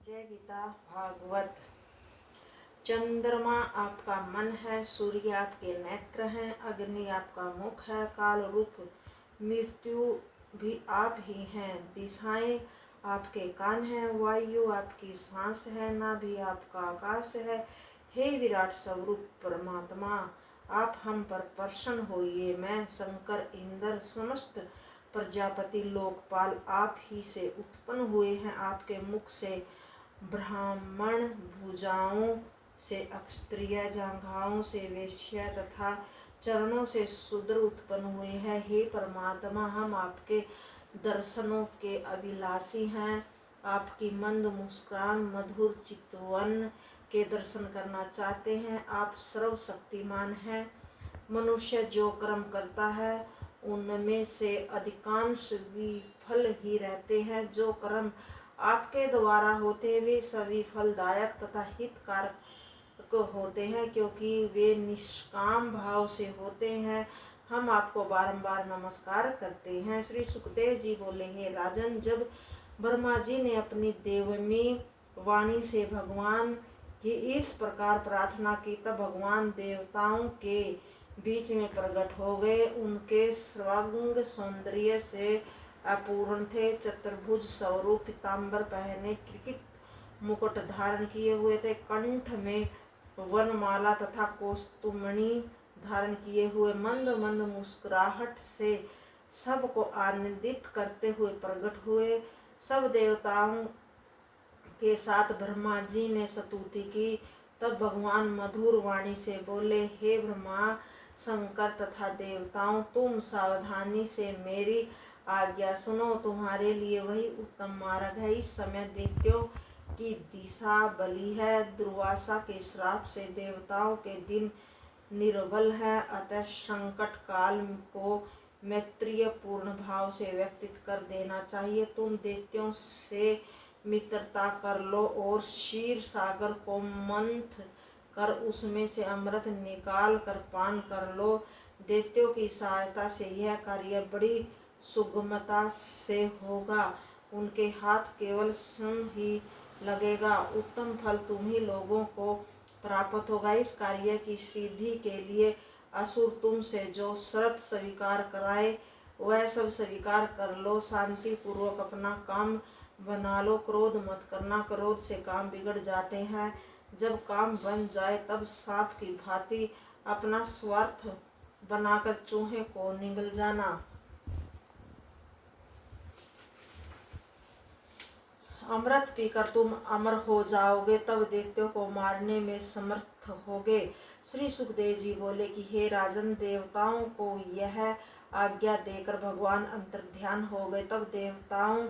जय गीता भागवत। चंद्रमा आपका मन है, सूर्य आपके नेत्र हैं, अग्नि आपका मुख है, काल रूप मृत्यु भी आप ही हैं, दिशाएं आपके कान हैं, वायु आपकी सांस है, नाभि आपका आकाश है। हे विराट स्वरूप परमात्मा, आप हम पर प्रसन्न होइए। मैं शंकर इंद्र समस्त प्रजापति लोकपाल आप ही से उत्पन्न हुए हैं। आपके मुख से ब्राह्मण, भुजाओं से क्षत्रिय, जांघाओं से वैश्य तथा चरणों से शूद्र उत्पन्न हुए हैं। हे परमात्मा, हम आपके दर्शनों के अभिलाषी हैं। आपकी मंद मुस्कान, मधुर चितवन के दर्शन करना चाहते हैं। आप सर्वशक्तिमान हैं। मनुष्य जो कर्म करता है उनमें से अधिकांश विफल ही रहते हैं। जो कर्म आपके द्वारा होते वे सभी फलदायक तथा हितकारक होते हैं, क्योंकि वे निष्काम भाव से होते हैं। हम आपको बारंबार नमस्कार करते हैं। श्री सुखदेव जी बोले, हे राजन, जब ब्रह्मा जी ने अपनी देवमी वाणी से भगवान की इस प्रकार प्रार्थना की, तब भगवान देवताओं के बीच में प्रकट हो गए। उनके सर्वांग सौंदर्य से अपूर्ण थे। चतुर्भुज स्वरूप, पीताम्बर पहने, किरीट मुकुट धारण किए हुए थे। कंठ में वनमाला तथा कौस्तुमणि धारण किए हुए मंद मंद मुस्कुराहट से सबको आनंदित करते हुए प्रकट हुए। सब देवताओं के साथ ब्रह्मा जी ने स्तुति की। तब भगवान मधुर वाणी से बोले, हे ब्रह्मा, शंकर तथा देवताओं, तुम सावधानी से मेरी आज्ञा सुनो। तुम्हारे लिए वही उत्तम मार्ग है। इस समय दैत्यों की दिशा बली है। दुर्वासा के श्राप से देवताओं के दिन निर्बल है। अतः संकट काल को मैत्रीय पूर्ण भाव से व्यतीत कर देना चाहिए। तुम दैत्यों से मित्रता कर लो और क्षीर सागर को मंथ कर उसमें से अमृत निकाल कर पान कर लो। दैत्यों की सहायता से यह कार्य बड़ी सुगमता से होगा। उनके हाथ केवल स्वयं ही लगेगा। उत्तम फल तुम्ही लोगों को प्राप्त होगा। इस कार्य की सिद्धि के लिए असुर तुमसे जो शर्त स्वीकार कराए वह सब स्वीकार कर लो। शांति पूर्वक अपना काम बना लो। क्रोध मत करना, क्रोध से काम बिगड़ जाते हैं। जब काम बन जाए तब सांप की भांति अपना स्वार्थ बनाकर चूहे को निगल जाना। अमृत पीकर तुम अमर हो जाओगे, तब दैत्यों को मारने में समर्थ होगे। श्री सुखदेव जी बोले कि हे राजन, देवताओं को यह आज्ञा देकर भगवान अंतर्ध्यान हो गए। तब देवताओं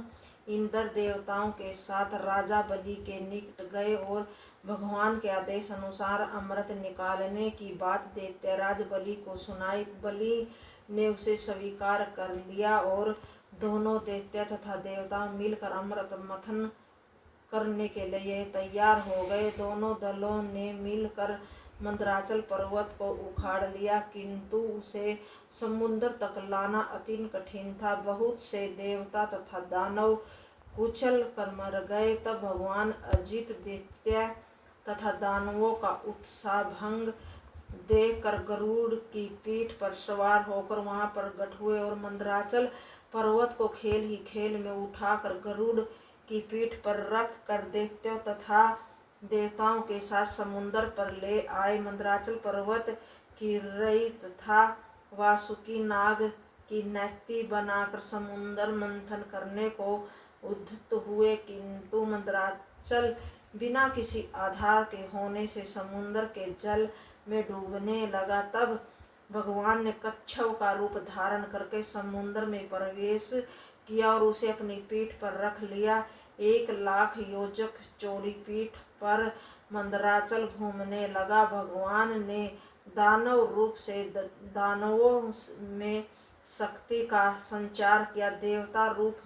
इंद्र देवताओं के साथ राजा बलि के निकट गए और भगवान के आदेश अनुसार अमृत निकालने की बात दैत्यराज बलि को सुनाई। बलि ने उसे स्वीकार कर लिया और दोनों दैत्य तथा देवता मिलकर अमृत मंथन करने के लिए तैयार हो गए। दोनों दलों ने मिलकर मंदराचल पर्वत को उखाड़ लिया, किंतु उसे समुद्र तक लाना अति कठिन था। बहुत से देवता तथा दानव कुचल कर मर गए। तब भगवान अजित दैत्य तथा दानवों का उत्साह भंग देकर गरुड़ की पीठ पर सवार होकर वहां प्रकट हुए और मंदराचल पर्वत को खेल ही खेल में उठाकर गरुड़ की पीठ पर रख कर दैत्यों तथा देवताओं के साथ समुद्र पर ले आए। मंदराचल पर्वत की रई तथा वासुकी नाग की नैती बनाकर समुद्र मंथन करने को उद्यत हुए, किंतु मंदराचल बिना किसी आधार के होने से समुद्र के जल में डूबने लगा। तब भगवान ने कच्छप का रूप धारण करके समुद्र में प्रवेश किया और उसे अपनी पीठ पर रख लिया। 1,00,000 योजक चौड़ी पीठ पर मंदराचल घूमने लगा। भगवान ने दानव रूप से दानवों में शक्ति का संचार किया, देवता रूप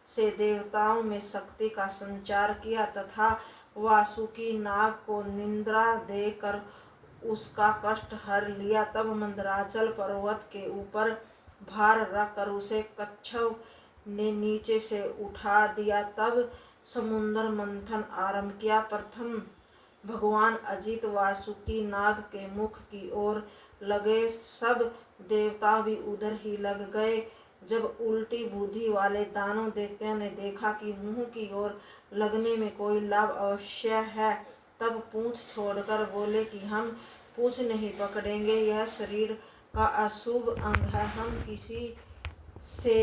से देवताओं में शक्ति का संचार किया तथा वासुकी नाग को निद्रा देकर उसका कष्ट हर लिया। तब मंदराचल पर्वत के ऊपर भार रखकर उसे कच्छप ने नीचे से उठा दिया। तब समुद्र मंथन आरंभ किया। प्रथम भगवान अजित वासुकी नाग के मुख की ओर लगे, सब देवता भी उधर ही लग गए। जब उल्टी बुद्धि वाले दानव दैत्यों ने देखा कि मुंह की ओर लगने में कोई लाभ अवश्य है, तब पूंछ छोड़कर बोले कि हम पूंछ नहीं पकड़ेंगे, यह शरीर का अशुभ अंग है, हम किसी से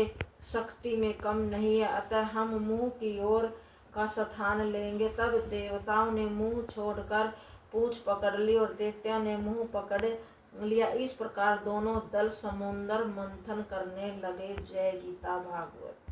शक्ति में कम नहीं है, अतः हम मुंह की ओर का स्थान लेंगे। तब देवताओं ने मुंह छोड़कर पूंछ पकड़ ली और दैत्यों ने मुंह पकड़ लिया। इस प्रकार दोनों दल समुद्र मंथन करने लगे। जय गीता भागवत।